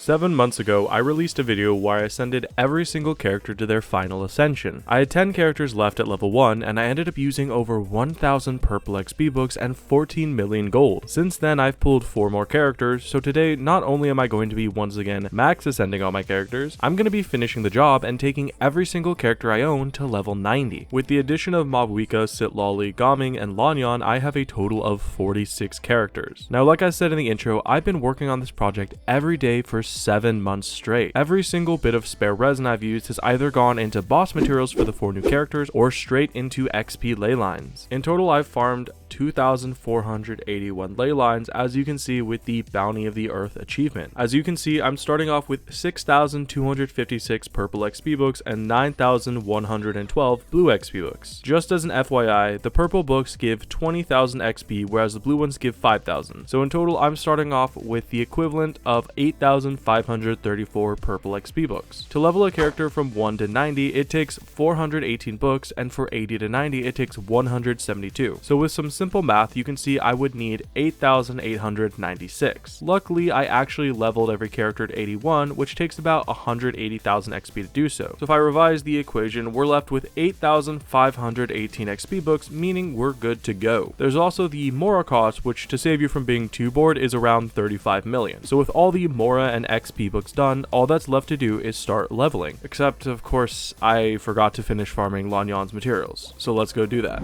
7 months ago, I released a video where I ascended every single character to their final ascension. I had 10 characters left at level 1, and I ended up using over 1,000 purple XP books and 14 million gold. Since then, I've pulled 4 more characters, so today, not only am I going to be once again max ascending all my characters, I'm going to be finishing the job and taking every single character I own to level 90. With the addition of Mavuika, Sitlolly, Gaming, and Lanyan, I have a total of 46 characters. Now, like I said in the intro, I've been working on this project every day for 7 months straight. Every single bit of spare resin I've used has either gone into boss materials for the 4 new characters or straight into XP ley lines. In total, I've farmed 2,481 ley lines, as you can see with the Bounty of the Earth achievement. As you can see, I'm starting off with 6,256 purple XP books and 9,112 blue XP books. Just as an FYI, the purple books give 20,000 XP, whereas the blue ones give 5,000. So in total, I'm starting off with the equivalent of 8,534 purple XP books. To level a character from 1 to 90, it takes 418 books, and for 80 to 90, it takes 172. So with some simple math, you can see I would need 8,896. Luckily, I actually leveled every character to 81, which takes about 180,000 XP to do so. So if I revise the equation, we're left with 8,518 XP books, meaning we're good to go. There's also the mora cost, which, to save you from being too bored, is around 35 million. So with all the mora and XP books done, all that's left to do is start leveling. Except, of course, I forgot to finish farming Lanyan's materials. So let's go do that.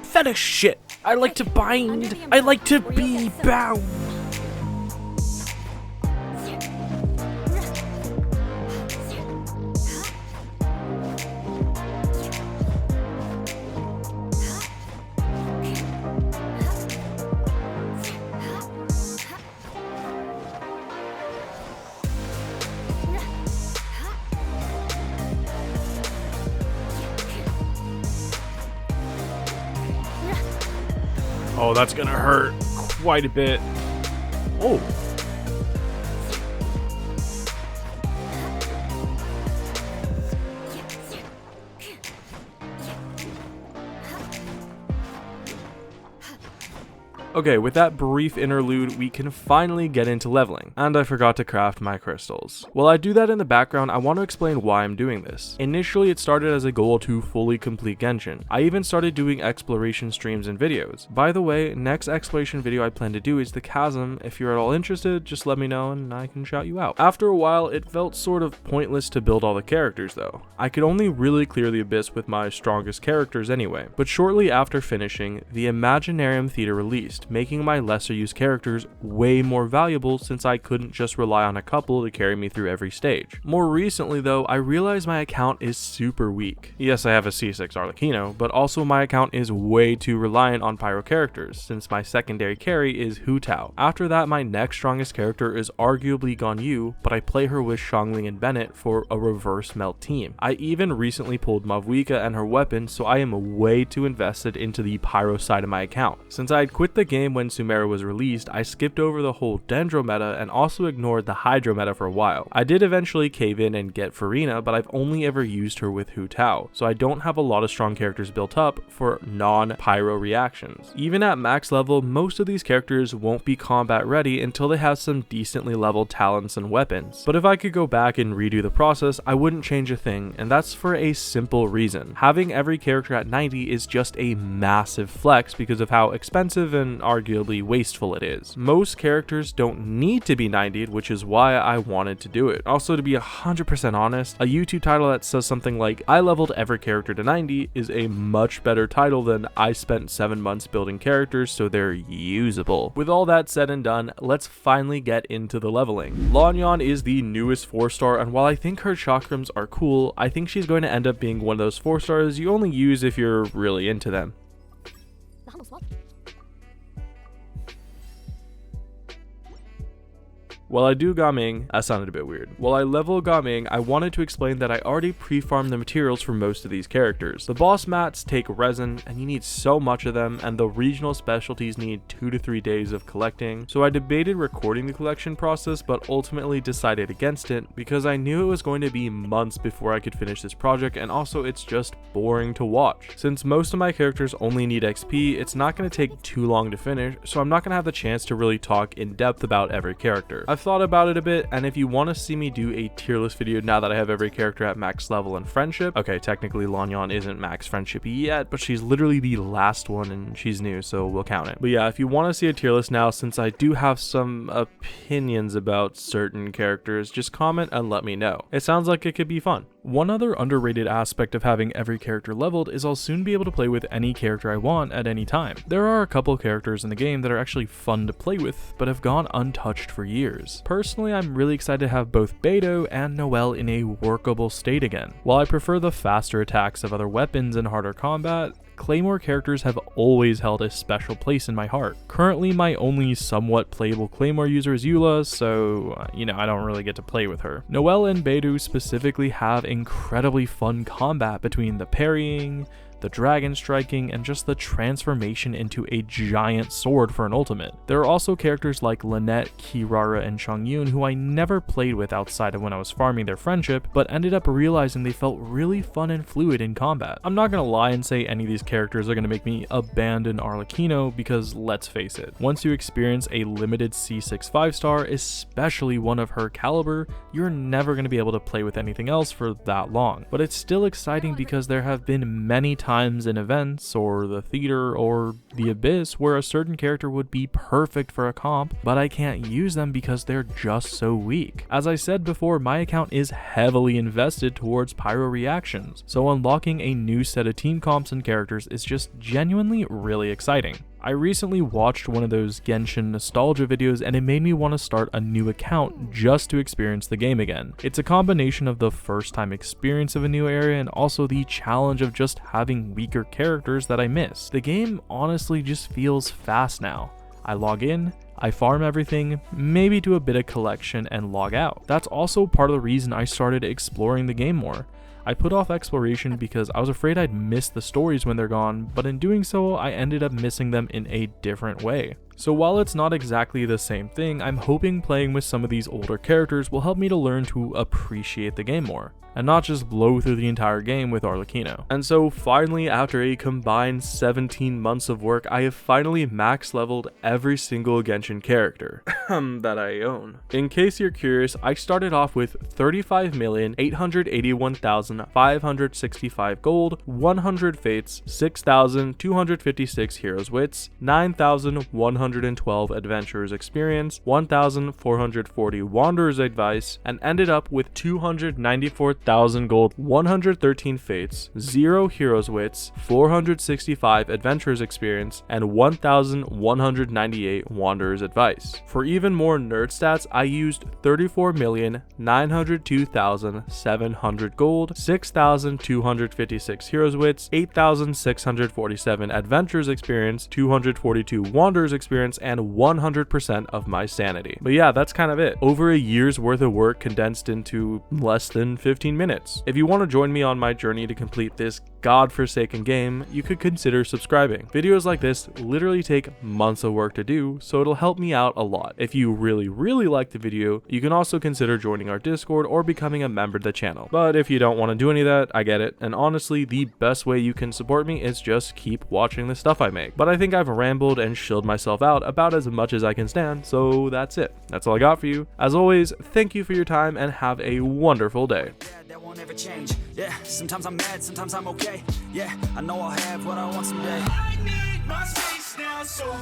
Fetish shit! I like to bind! I like to be bound! Oh, that's gonna hurt quite a bit. Oh. Okay, with that brief interlude, we can finally get into leveling. And I forgot to craft my crystals. While I do that in the background, I want to explain why I'm doing this. Initially, it started as a goal to fully complete Genshin. I even started doing exploration streams and videos. By the way, next exploration video I plan to do is the Chasm. If you're at all interested, just let me know and I can shout you out. After a while, it felt sort of pointless to build all the characters though. I could only really clear the abyss with my strongest characters anyway. But shortly after finishing, the Imaginarium Theater released, making my lesser used characters way more valuable since I couldn't just rely on a couple to carry me through every stage. More recently though, I realized my account is super weak. Yes, I have a C6 Arlecchino, but also my account is way too reliant on pyro characters since my secondary carry is Hu Tao. After that, my next strongest character is arguably Ganyu, but I play her with Xiangling and Bennett for a reverse melt team. I even recently pulled Mavuika and her weapon, so I am way too invested into the pyro side of my account. Since I had quit the game when Sumeru was released, I skipped over the whole Dendro meta and also ignored the Hydro meta for a while. I did eventually cave in and get Farina, but I've only ever used her with Hu Tao, so I don't have a lot of strong characters built up for non-pyro reactions. Even at max level, most of these characters won't be combat ready until they have some decently leveled talents and weapons. But if I could go back and redo the process, I wouldn't change a thing, and that's for a simple reason. Having every character at 90 is just a massive flex because of how expensive and arguably wasteful it is. Most characters don't need to be 90'd, which is why I wanted to do it. Also, to be 100% honest, a YouTube title that says something like I leveled every character to 90 is a much better title than I spent 7 months building characters so they're usable. With all that said and done, let's finally get into the leveling. Lanyan is the newest 4-star, and while I think her chakrams are cool, I think she's going to end up being one of those 4-stars you only use if you're really into them. While I do Gaming, that sounded a bit weird. While I level Gaming, I wanted to explain that I already pre-farmed the materials for most of these characters. The boss mats take resin, and you need so much of them, and the regional specialties need 2 to 3 days of collecting. So I debated recording the collection process, but ultimately decided against it because I knew it was going to be months before I could finish this project, and also it's just boring to watch. Since most of my characters only need XP, it's not going to take too long to finish, so I'm not going to have the chance to really talk in depth about every character. I've thought about it a bit, and if you want to see me do a tier list video now that I have every character at max level and friendship, okay, technically Lanyan isn't max friendship yet, but she's literally the last one and she's new, so we'll count it. But yeah, if you want to see a tier list now, since I do have some opinions about certain characters, just comment and let me know. It sounds like it could be fun. One other underrated aspect of having every character leveled is I'll soon be able to play with any character I want at any time. There are a couple characters in the game that are actually fun to play with, but have gone untouched for years. Personally, I'm really excited to have both Beidou and Noelle in a workable state again. While I prefer the faster attacks of other weapons and harder combat, Claymore characters have always held a special place in my heart. Currently, my only somewhat playable Claymore user is Eula, so, I don't really get to play with her. Noelle and Beidou specifically have incredibly fun combat between the parrying, the dragon striking, and just the transformation into a giant sword for an ultimate. There are also characters like Lynette, Kirara, and Chongyun who I never played with outside of when I was farming their friendship, but ended up realizing they felt really fun and fluid in combat. I'm not gonna lie and say any of these characters are gonna make me abandon Arlecchino, because let's face it, once you experience a limited C6 5-star, especially one of her caliber, you're never gonna be able to play with anything else for that long. But it's still exciting because there have been many times in events or the theater or the abyss where a certain character would be perfect for a comp, but I can't use them because they're just so weak. As I said before, my account is heavily invested towards pyro reactions, so unlocking a new set of team comps and characters is just genuinely really exciting. I recently watched one of those Genshin nostalgia videos and it made me want to start a new account just to experience the game again. It's a combination of the first time experience of a new area and also the challenge of just having weaker characters that I miss. The game honestly just feels fast now. I log in, I farm everything, maybe do a bit of collection and log out. That's also part of the reason I started exploring the game more. I put off exploration because I was afraid I'd miss the stories when they're gone, but in doing so, I ended up missing them in a different way. So while it's not exactly the same thing, I'm hoping playing with some of these older characters will help me to learn to appreciate the game more, and not just blow through the entire game with Arlecchino. And so finally, after a combined 17 months of work, I have finally max leveled every single Genshin character that I own. In case you're curious, I started off with 35,881,565 gold, 100 fates, 6,256 heroes wits, 9,112 adventurers experience, 1,440 wanderers advice, and ended up with 294,000 gold, 113 fates, 0 heroes wits, 465 adventurers experience, and 1,198 wanderers advice. For even more nerd stats, I used 34,902,700 gold, 6,256 heroes wits, 8,647 adventurers experience, 242 wanderers experience, and 100% of my sanity. But yeah, that's kind of it. Over a year's worth of work condensed into less than 15 minutes. If you want to join me on my journey to complete this godforsaken game, you could consider subscribing. Videos like this literally take months of work to do, so it'll help me out a lot. If you really like the video, you can also consider joining our Discord or becoming a member of the channel. But if you don't want to do any of that, I get it. And honestly, the best way you can support me is just keep watching the stuff I make. But I think I've rambled and shilled myself out about as much as I can stand, so that's it. That's all I got for you. As always, thank you for your time and have a wonderful day. That won't ever change. Yeah, sometimes I'm mad, sometimes I'm okay. Yeah, I know I'll have what I want someday. I need my space now, so